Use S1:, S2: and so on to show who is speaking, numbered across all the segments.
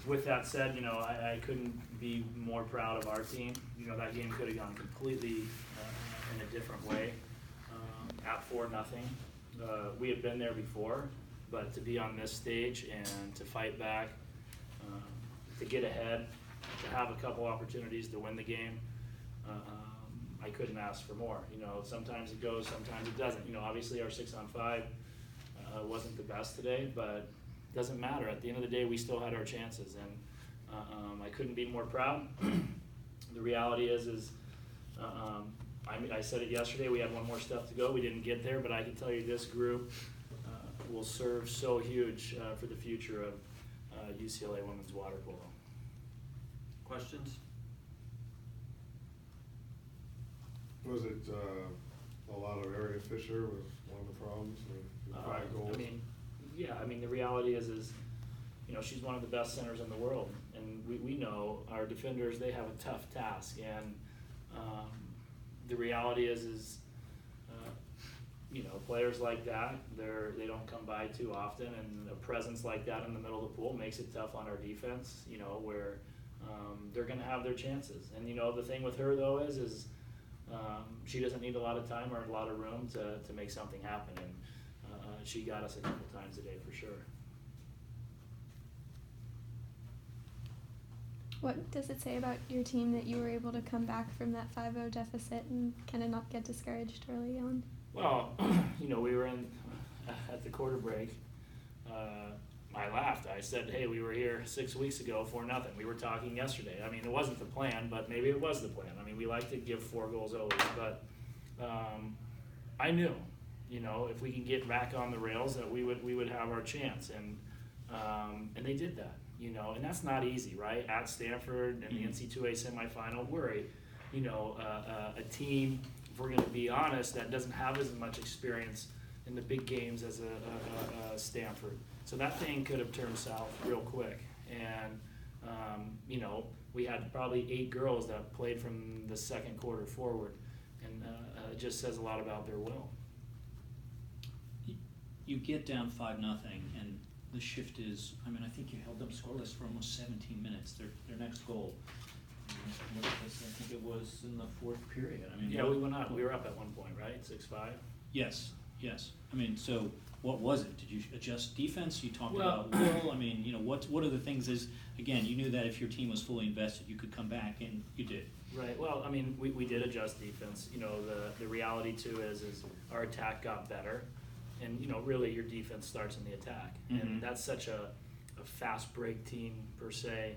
S1: With that said, you know, I couldn't be more proud of our team. You know, that game could have gone completely in a different way. At 4-0. We had been there before, but to be on this stage and to fight back, to get ahead, to have a couple opportunities to win the game, I couldn't ask for more. You know, sometimes it goes, sometimes it doesn't. You know, obviously our 6-on-5 wasn't the best today, but it doesn't matter. At the end of the day, we still had our chances, and I couldn't be more proud. The reality is I said it yesterday, we had one more step to go. We didn't get there, but I can tell you this group will serve so huge for the future of UCLA women's water polo.
S2: Questions?
S3: Was it a lot of Area Fisher was one of the problems? 5 goals?
S1: I mean, yeah, I mean, the reality is, you know, she's one of the best centers in the world, and we know our defenders, they have a tough task, and the reality is you know, players like that, they don't come by too often, and a presence like that in the middle of the pool makes it tough on our defense, you know, where they're going to have their chances. And, you know, the thing with her, though, is she doesn't need a lot of time or a lot of room to make something happen, and she got us a couple times a day for sure.
S4: What does it say about your team that you were able to come back from that 5-0 deficit and kind of not get discouraged early on?
S1: Well, you know, we were at the quarter break. I laughed. I said, hey, we were here 6 weeks ago, 4-0. We were talking yesterday. I mean, it wasn't the plan, but maybe it was the plan. I mean, we like to give 4 goals early, but I knew, you know, if we can get back on the rails, that we would have our chance, and they did that, you know, and that's not easy, right? At Stanford and the NC2A semifinal, we're a team, if we're going to be honest, that doesn't have as much experience in the big games as a Stanford. So that thing could have turned south real quick, and you know, we had probably 8 girls that played from the second quarter forward, and it just says a lot about their will.
S5: You get down 5-0, and the shift is, I mean, I think you held them scoreless for almost 17 minutes. Their next goal, I think it was in the 4th period. I mean,
S1: yeah, we went up. We were up at one point, right? 6-5.
S5: Yes. I mean, so what was it? Did you adjust defense? You talked about will. I mean, you know, what are the things? Is again, you knew that if your team was fully invested, you could come back, and you did.
S1: Right. Well, I mean, we did adjust defense. You know, the reality too is our attack got better. And, you know, really your defense starts in the attack. Mm-hmm. And that's such a fast break team, per se,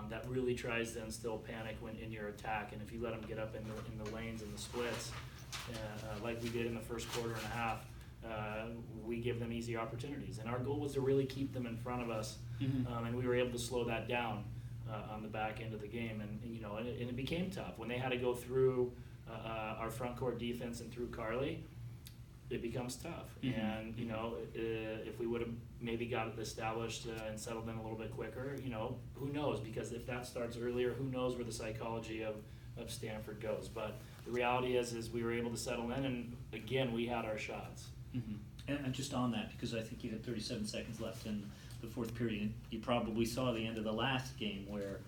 S1: that really tries to instill panic in your attack. And if you let them get up in the lanes and the splits, like we did in the first quarter and a half, we give them easy opportunities. And our goal was to really keep them in front of us, and we were able to slow that down on the back end of the game. And you know, and it became tough. When they had to go through our front court defense and through Carly, it becomes tough. And, you know, if we would have maybe got it established and settled in a little bit quicker, you know, who knows? Because if that starts earlier, who knows where the psychology of Stanford goes. But the reality is we were able to settle in, and, again, we had our shots.
S5: And just on that, because I think you had 37 seconds left in the 4th period, you probably saw the end of the last game where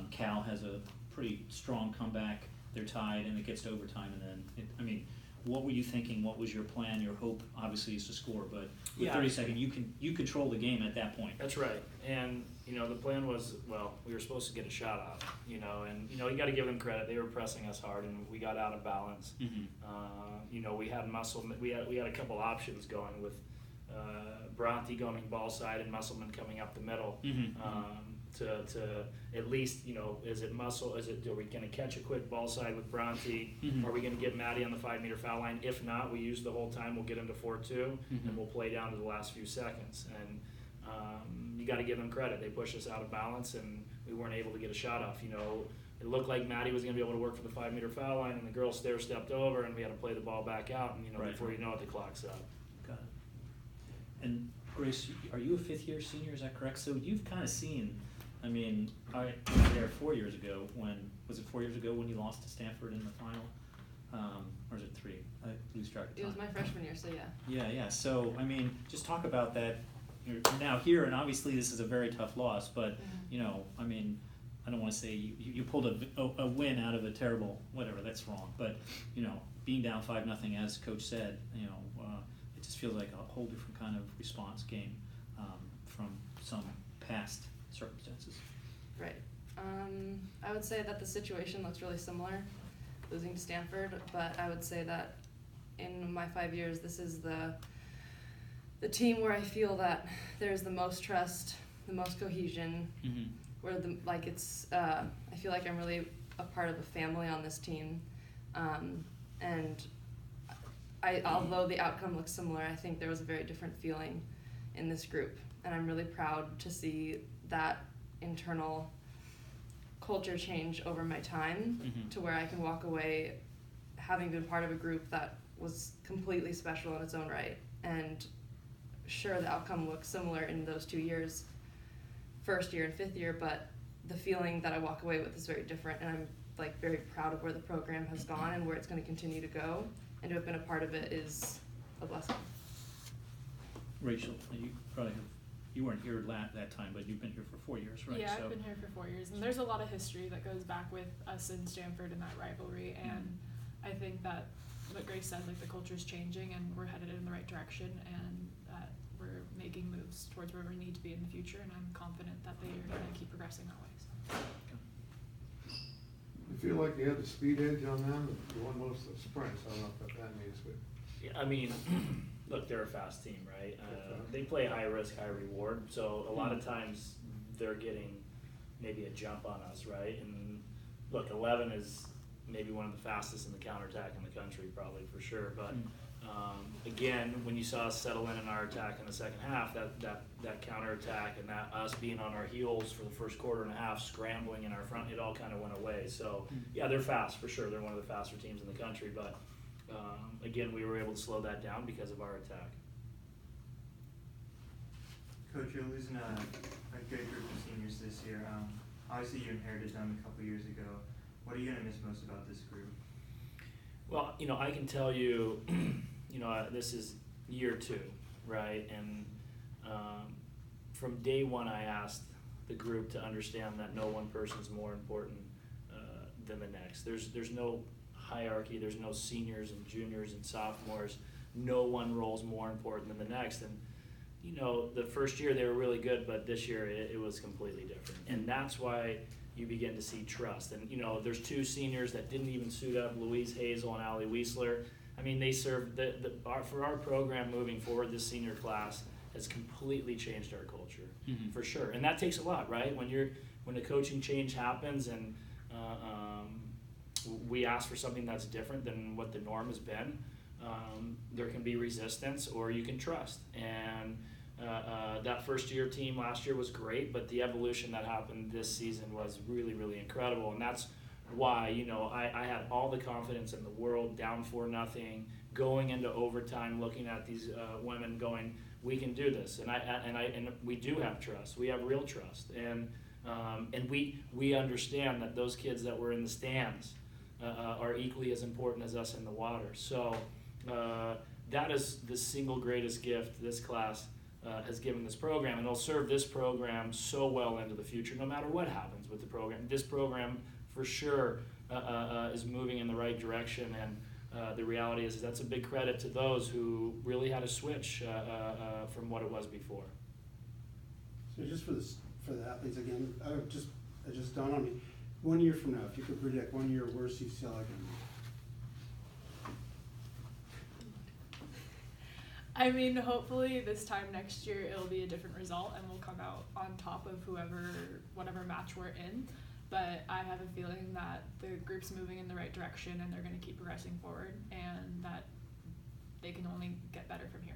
S5: Cal has a pretty strong comeback. They're tied, and it gets to overtime, and then, what were you thinking? What was your plan? Your hope, obviously, is to score, but with 30 seconds, you control the game at that point.
S1: That's right. And, you know, the plan was, well, we were supposed to get a shot off, you know, and, you know, you got to give them credit. They were pressing us hard, and we got out of balance. You know, we had we had a couple options going with Bronte going ball side and Musselman coming up the middle. To at least, you know, are we going to catch a quick ball side with Bronte? Are we going to get Maddie on the 5-meter foul line? If not, we use the whole time, we'll get into 4-2, and we'll play down to the last few seconds. And you got to give them credit. They pushed us out of balance, and we weren't able to get a shot off. You know, it looked like Maddie was going to be able to work for the 5-meter foul line, and the girl stepped over, and we had to play the ball back out, and, you know, before you know it, the clock's up.
S5: Got it. And Grace, are you a 5th-year senior? Is that correct? So you've kind of seen. I mean, I was there 4 years ago was it 4 years ago when you lost to Stanford in the final? Or is it 3? I lose track of time.
S6: It was my freshman year, so yeah.
S5: Yeah. So, I mean, just talk about that you're now here, and obviously this is a very tough loss, but, you know, I mean, I don't wanna say you pulled a win out of a terrible, whatever, that's wrong, but, you know, being down 5-0, as Coach said, you know, it just feels like a whole different kind of response game, from some past circumstances.
S6: Right. I would say that the situation looks really similar, losing to Stanford, but I would say that in my 5 years, this is the team where I feel that there's the most trust, the most cohesion,
S5: Mm-hmm.
S6: where I feel like I'm really a part of a family on this team, and although the outcome looks similar, I think there was a very different feeling in this group, and I'm really proud to see that internal culture change over my time,
S5: Mm-hmm.
S6: to where I can walk away having been part of a group that was completely special in its own right. And sure, the outcome looks similar in those 2 years, first year and fifth year, but the feeling that I walk away with is very different, and I'm like very proud of where the program has gone and where it's going to continue to go, and to have been a part of it is a blessing.
S5: Rachel, you weren't here that time, but you've been here for 4 years, right?
S7: Yeah,
S5: So,
S7: I've been here for 4 years, and there's a lot of history that goes back with us in Stanford and that rivalry, and I think that what Grace said, like the culture's changing and we're headed in the right direction, and that we're making moves towards where we need to be in the future, and I'm confident that they are going to keep progressing that way. So.
S3: You feel like you had the speed edge on them, you won most of the sprints, I don't know what that means, but.
S1: Yeah, I mean, look, they're a fast team, right?
S3: They're fast.
S1: They play high risk, high reward, so a lot of times they're getting maybe a jump on us, right? And look, 11 is maybe one of the fastest in the counterattack in the country, probably for sure. But again, when you saw us settle in our attack in the second half, that counterattack and that us being on our heels for the first quarter and a half, scrambling in our front, it all kind of went away. So yeah, they're fast for sure. They're one of the faster teams in the country, but again, we were able to slow that down because of our attack.
S8: Coach, you're losing a good group of seniors this year. Obviously, you inherited them a couple years ago. What are you going to miss most about this group?
S1: Well, you know, I can tell you, you know, this is year 2, right? And from day one, I asked the group to understand that no one person is more important than the next. There's no hierarchy. There's no seniors and juniors and sophomores. No one role is more important than the next. And you know, the first year they were really good, but this year it was completely different. And that's why you begin to see trust. And you know, there's 2 seniors that didn't even suit up, Louise Hazel and Allie Wiesler. I mean, they served for our program moving forward. This senior class has completely changed our culture, for sure. And that takes a lot, right? When a coaching change happens and we ask for something that's different than what the norm has been, there can be resistance, or you can trust. And that first year team last year was great, but the evolution that happened this season was really, really incredible. And that's why, you know, I had all the confidence in the world, down 4-0, going into overtime, looking at these women going, we can do this. And we do have trust. We have real trust. And we understand that those kids that were in the stands are equally as important as us in the water. So that is the single greatest gift this class has given this program, and it'll serve this program so well into the future, no matter what happens with the program. This program, for sure, is moving in the right direction, and the reality is that's a big credit to those who really had a switch from what it was before.
S9: So just for the athletes again, it just dawned on me. 1 year from now, if you could predict 1 year, where's UCLA going to be?
S7: I mean, hopefully this time next year it'll be a different result and we'll come out on top of whatever match we're in. But I have a feeling that the group's moving in the right direction and they're going to keep progressing forward, and that they can only get better from here.